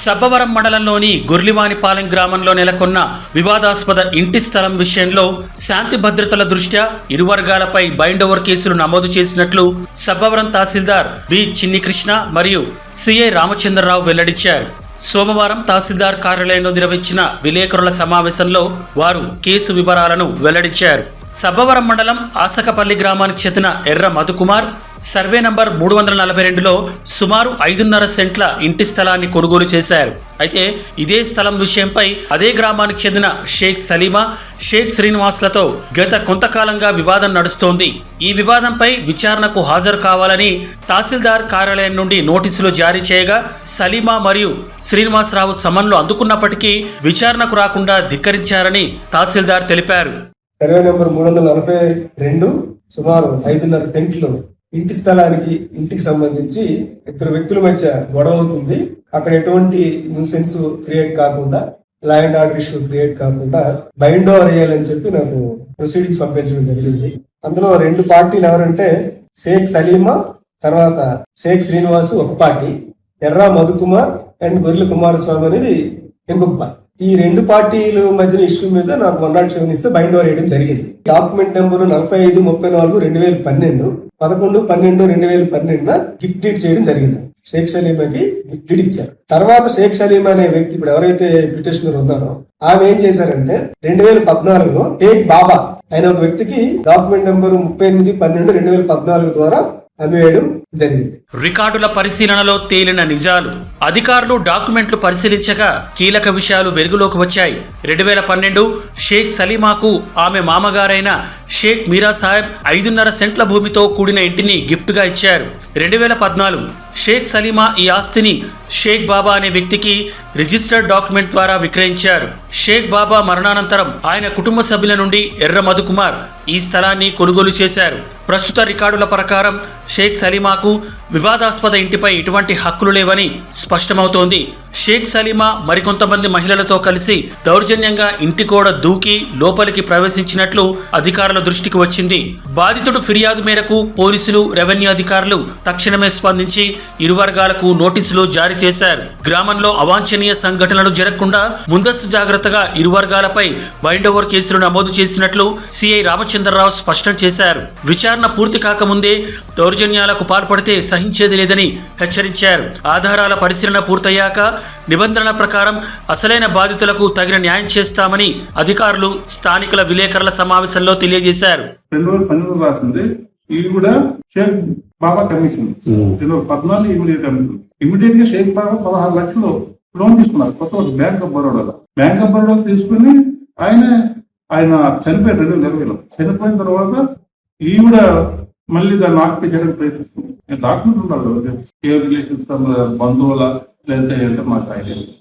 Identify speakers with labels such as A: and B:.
A: సబ్బవరం మండలంలోని గుర్లివానిపాలెం గ్రామంలో నెలకొన్న వివాదాస్పద ఇంటి స్థలం విషయంలో శాంతి భద్రతల దృష్ట్యా ఇరు వర్గాలపై బైండ్ ఓవర్ కేసులు నమోదు చేసినట్లు సబ్బవరం తహసీల్దార్ బి చిన్నికృష్ణ మరియు సిఐ రామచంద్రరావు వెల్లడించారు. సోమవారం తహసీల్దార్ కార్యాలయంలో నిర్వహించిన విలేకరుల సమావేశంలో వారు కేసు వివరాలను వెల్లడించారు. సబ్బవరం మండలం ఆసకపల్లి గ్రామానికి చెందిన ఎర్ర మధుకుమార్ సర్వే నంబర్ 342లో సుమారు 5.5 సెంట్ల ఇంటి స్థలాన్ని కొనుగోలు చేశారు. అయితే ఇదే స్థలం విషయంపై అదే గ్రామానికి చెందిన షేక్ సలీమా, షేక్ శ్రీనివాస్లతో గత కొంతకాలంగా వివాదం నడుస్తోంది. ఈ వివాదంపై విచారణకు హాజరు కావాలని తహసీల్దార్ కార్యాలయం నుండి నోటీసులు జారీ చేయగా సలీమా మరియు శ్రీనివాసరావు సమన్లు అందుకున్నప్పటికీ విచారణకు రాకుండా ధిక్కరించారని తహసీల్దార్ తెలిపారు.
B: సర్వే నెంబర్ 342 సుమారు 5.5 సెంట్లు ఇంటి స్థలానికి ఇంటికి సంబంధించి ఇద్దరు వ్యక్తుల మధ్య గొడవ అవుతుంది. అక్కడ ఎటువంటి న్యూసెన్స్ క్రియేట్ కాకుండా, law and order issue create కాకుండా బైండ్ ఓవర్ చేయాలని చెప్పి నాకు ప్రొసీడింగ్స్ పంపించడం జరిగింది. అందులో 2 పార్టీలు ఎవరంటే షేక్ సలీమా, తర్వాత షేక్ శ్రీనివాస్ ఒక పార్టీ, ఎర్ర మధుకుమార్ అండ్ గొర్రెల కుమారస్వామి అనేది ఇంకొక పార్టీ. ఈ 2 పార్టీల మధ్యన ఇష్యూ మీద నాకు 107 ఇస్తే బైండ్ ఓవర్ చేయడం జరిగింది. డాక్యుమెంట్ నెంబర్ 4534/2012 11/12/2012 గిఫ్ట్ డీడ్ చేయడం జరిగింది. షేక్ సలీమాకి గిఫ్ట్ డీడ్ ఇచ్చారు. తర్వాత షేక్ సలీమా అనే వ్యక్తి, ఇప్పుడు ఎవరైతే పిటిషనర్ ఉన్నారో ఆమె ఏం చేశారంటే 2014లో షేక్ బాబా ఆయన ఒక వ్యక్తికి డాక్యుమెంట్ నెంబర్ 38/12/2014 ద్వారా అమ్మేయడం జరిగింది.
A: రికార్డుల పరిశీలనలో తేలిన నిజాలు. అధికారులు డాక్యుమెంట్లు పరిశీలించగా కీలక విషయాలు వెలుగులోకి వచ్చాయి. 2012 షేక్ సలీమాకు ఆమె మామగారైన షేక్ మీరా సాహెబ్ 5.5 సెంట్ల భూమితో కూడిన ఇంటిని గిఫ్ట్ గా ఇచ్చారు. 2014 షేక్ సలీమా ఈ ఆస్తిని షేక్ బాబా అనే వ్యక్తికి రిజిస్టర్డ్ డాక్యుమెంట్ ద్వారా విక్రయించారు. షేక్ బాబా మరణానంతరం ఆయన కుటుంబ సభ్యుల నుండి ఎర్ర మధుకుమార్ ఈ స్థలాన్ని కొనుగోలు చేశారు. ప్రస్తుత రికార్డుల ప్రకారం షేక్ సలీమాకు వివాదాస్పద ఇంటిపై ఎటువంటి హక్కులు లేవని స్పష్టమవుతోంది. షేక్ సలీమా మరికొంతమంది మహిళలతో కలిసి దౌర్జన్యంగా ఇంటి గోడ దూకి లోపలికి ప్రవేశించినట్లు అధికారుల దృష్టికి వచ్చింది. బాధితుడు ఫిర్యాదు మేరకు పోలీసులు, రెవెన్యూ అధికారులు తక్షణమే స్పందించి ఇరు వర్గాలకు నోటీసులు జారీ చేశారు. గ్రామంలో అవాంఛనీయ సంఘటనలు జరగకుండా ముందస్తు జాగ్రత్తగా ఇరు వర్గాలపై బైండ్ ఓవర్ కేసులు నమోదు చేసినట్లు సిఐ రామచంద్రరావు స్పష్టం చేశారు. విచారణ పూర్తి కాకముందే దౌర్జన్యాలకు పాల్పడితే సహించేది లేదని హెచ్చరించారు. ఆధారాల పరిశీలన పూర్తయ్యాక నిబంధనల ప్రకారం అసలైన బాధితులకు తగిన న్యాయం చేస్తామని అధికారులు స్థానికుల విలేకరుల సమావేశంలో తెలియజేశారు.
C: 2012 రాసింది ఇది కూడా షేక్ బాబా కమిషన్ 2014 ఇమీడియట్ గా షేక్ బాబా 16 లక్షలు లోన్ తీసుకున్నారు. కొత్త బ్యాంక్ ఆఫ్ బరోడా తీసుకుని ఆయన చనిపోయారు 2020లో. చనిపోయిన తర్వాత ఈవిడ మళ్ళీ దాన్ని ఆక్యుపై చేయడానికి ప్రయత్నిస్తుంది. డాక్యుమెంట్ ఉండాలి, ఏ రిలేషన్స్ బంధువుల లేదంటే మాకు ఐడియా